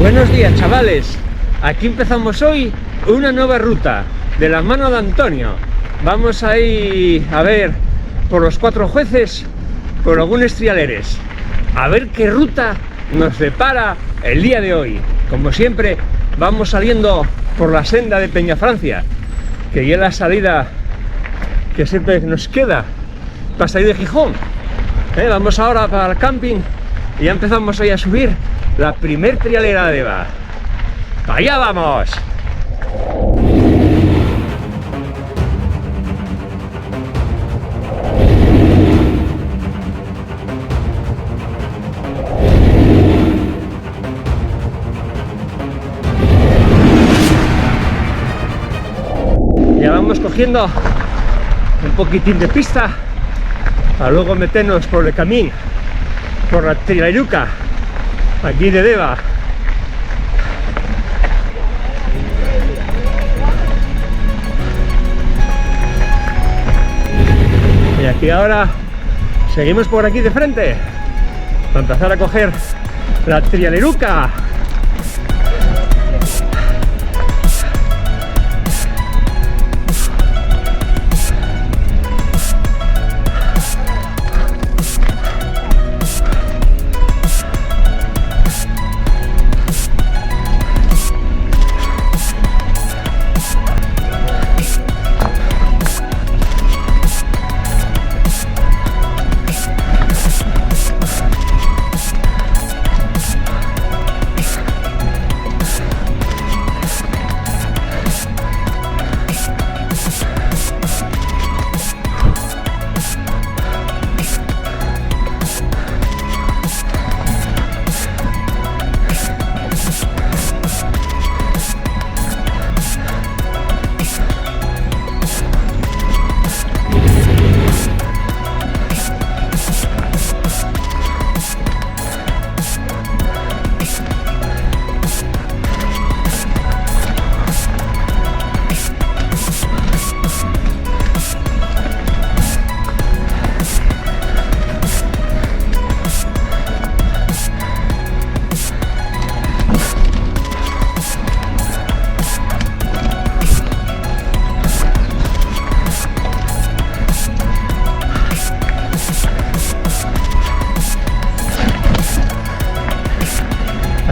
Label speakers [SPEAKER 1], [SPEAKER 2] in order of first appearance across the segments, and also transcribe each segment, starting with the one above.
[SPEAKER 1] Buenos días, chavales. Aquí empezamos hoy una nueva ruta de la mano de Antonio. Vamos a ir a ver por los 4 jueces, por algunos trialeres, a ver qué ruta nos depara el día de hoy. Como siempre, vamos saliendo por la senda de Peñafrancia, que ya es la salida que siempre nos queda para salir de Gijón. Vamos ahora para el camping y ya empezamos ahí a subir la primer trialera de Deva. ¡Allá vamos! Ya vamos cogiendo un poquitín de pista para luego meternos por el camino, por la trialeruca aquí de Deva. Y aquí ahora seguimos por aquí de frente para empezar a coger la trialeruca.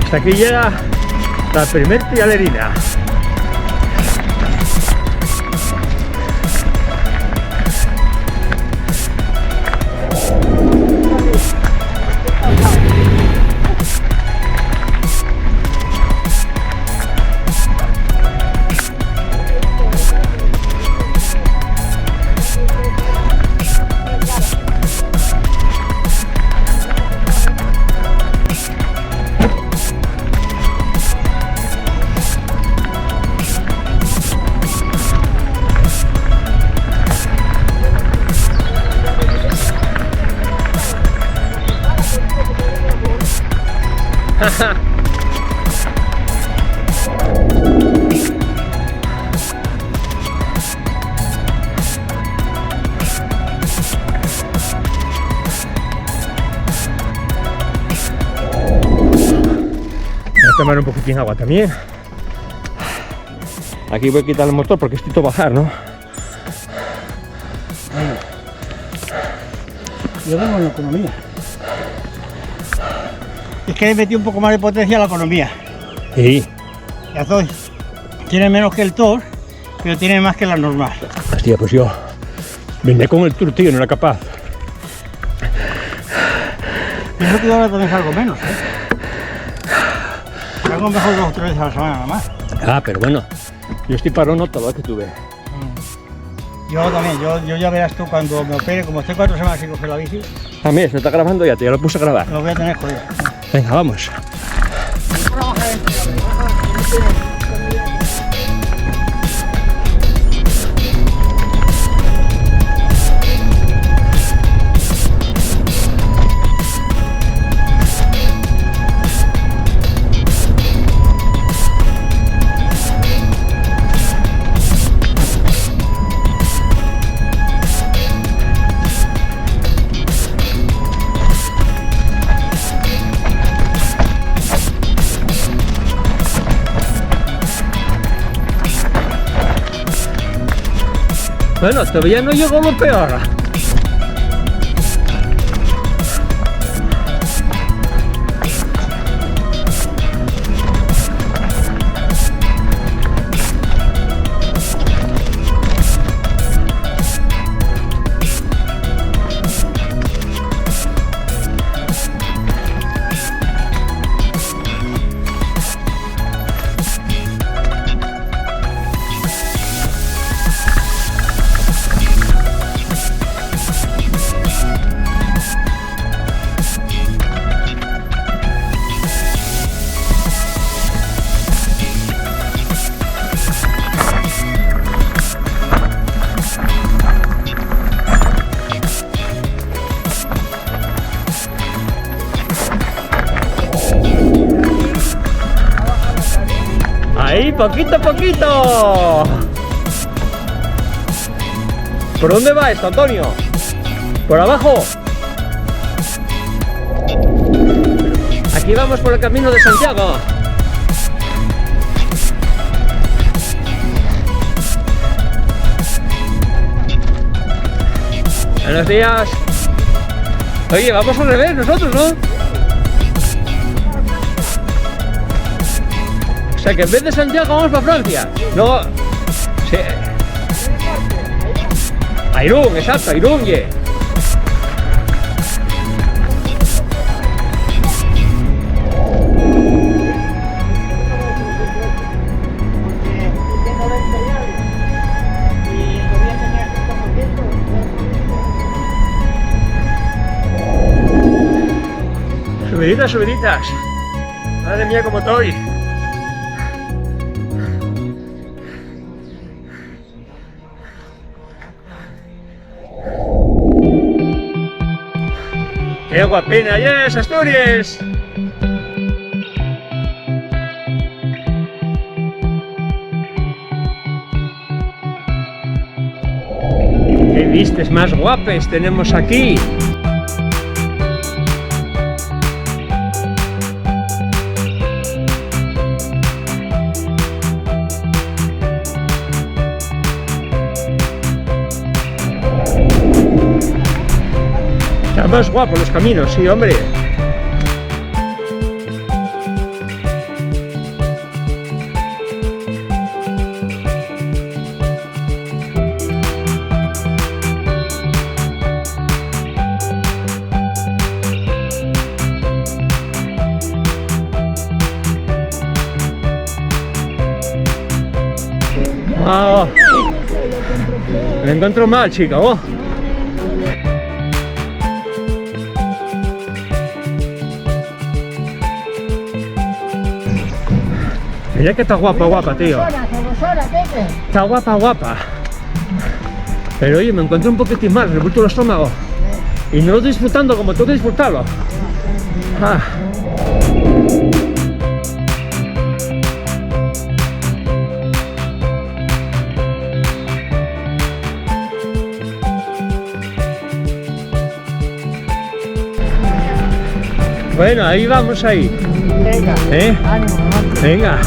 [SPEAKER 1] Hasta aquí llega la primer trialerina. Voy a tomar un poquitín de agua también. Aquí voy a quitar el motor porque estoy todo bajar, ¿no?
[SPEAKER 2] Yo vengo en la economía. Es que le metí un poco más de potencia a la economía.
[SPEAKER 1] Sí.
[SPEAKER 2] Ya estoy. Tiene menos que el Thor, pero tiene más que la normal.
[SPEAKER 1] Hostia, pues yo venía con el Tour, tío, no era capaz.
[SPEAKER 2] Pienso que ahora tenés algo menos, Algo mejor 2 o 3 veces a la semana nada más.
[SPEAKER 1] Ah, pero bueno, yo estoy parón todo lo que tuve.
[SPEAKER 2] Yo también, yo ya verás tú cuando me opere, como estoy 4 semanas sin coger la bici.
[SPEAKER 1] Ah, mira, se está grabando ya, te lo puse a grabar.
[SPEAKER 2] Lo voy a tener jodido.
[SPEAKER 1] Venga, vamos. Bueno, todavía no llegó lo peor. Ahí, poquito a poquito. ¿Por dónde va esto, Antonio? ¿Por abajo? Aquí vamos por el camino de Santiago. Buenos días. Oye, vamos al revés nosotros, ¿no? O sea que en vez de Santiago vamos para Francia. No. Sí. A Irún, exacto, a Irún, ye. Subiditas, subiditas. Madre mía, cómo estoy. ¡Qué guapina! ¡Yes, Asturias! ¡Qué vistas más guapas tenemos aquí! Están más guapos los caminos, sí, hombre. Ah, me encuentro mal, chica. Oh. Mira que está guapa, guapa, tío. Está guapa, guapa. Pero oye, me encuentro un poquitín mal, revuelto el estómago. Y no lo estoy disfrutando como tengo que disfrutarlo. Ah. Bueno, ahí vamos ahí.
[SPEAKER 2] Venga, ánimo, ánimo.
[SPEAKER 1] Venga.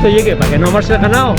[SPEAKER 1] ¿Esto llegue para que no marche el ganado?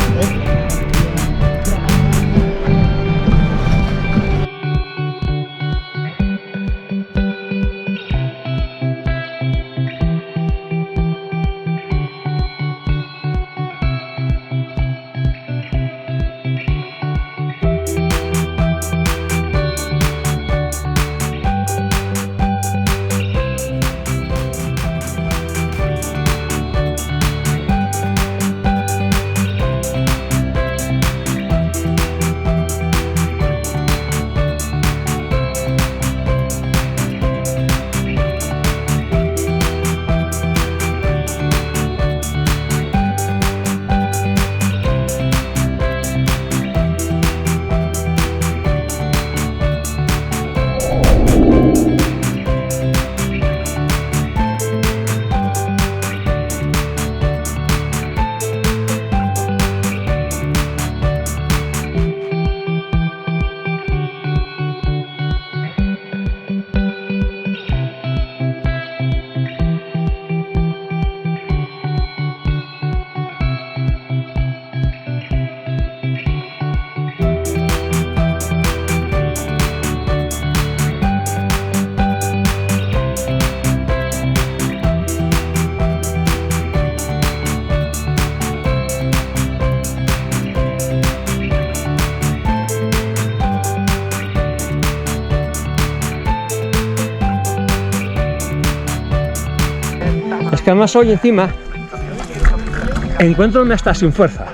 [SPEAKER 1] Es que además hoy encima encuentro hasta sin fuerza.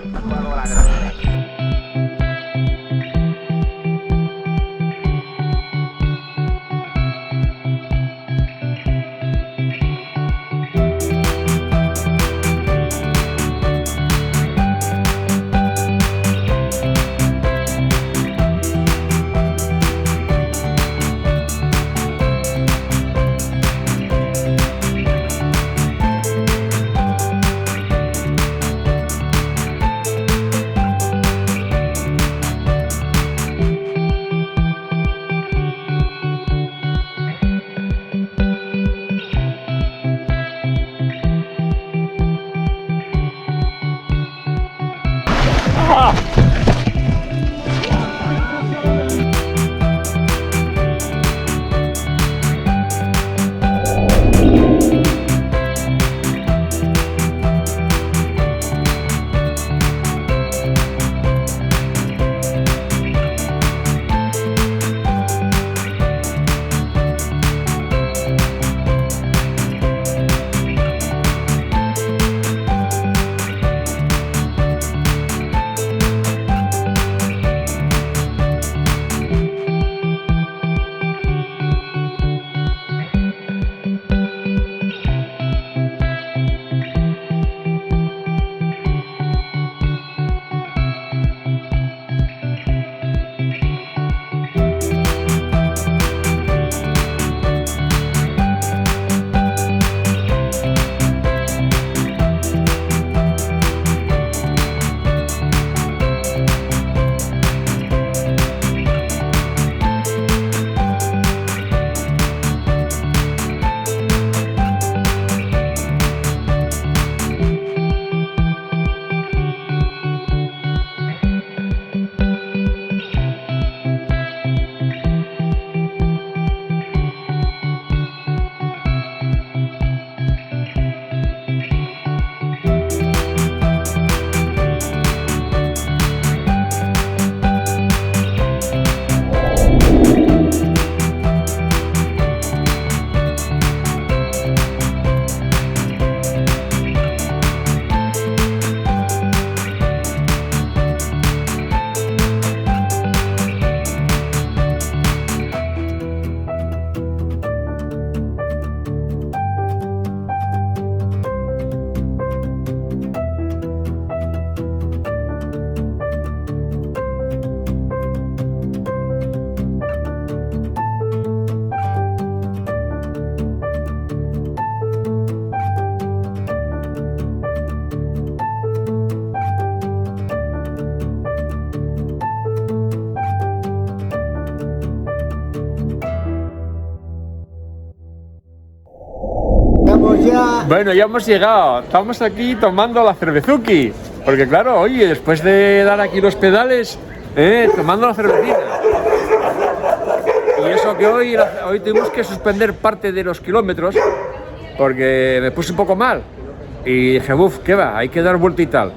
[SPEAKER 1] Bueno, ya hemos llegado. Estamos aquí tomando la cervezuki. Porque claro, oye, después de dar aquí los pedales, tomando la cervecina. Y eso que hoy tuvimos que suspender parte de los kilómetros porque me puse un poco mal. Y dije, uff, ¿qué va? Hay que dar vuelta y tal.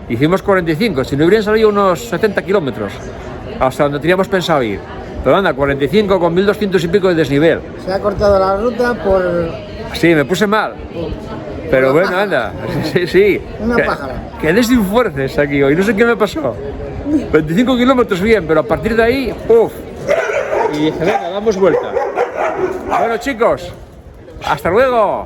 [SPEAKER 1] Hicimos 45, si no hubieran salido unos 70 kilómetros hasta donde teníamos pensado ir. Pero anda, 45 con 1200 y pico de desnivel.
[SPEAKER 3] Se ha cortado la ruta por...
[SPEAKER 1] Sí, me puse mal. Pero bueno, anda, sí.
[SPEAKER 3] Una pájara.
[SPEAKER 1] Quedé sin fuerzas aquí hoy, no sé qué me pasó. 25 kilómetros bien, pero a partir de ahí, uff. Y dije, venga, damos vuelta. Bueno chicos, hasta luego.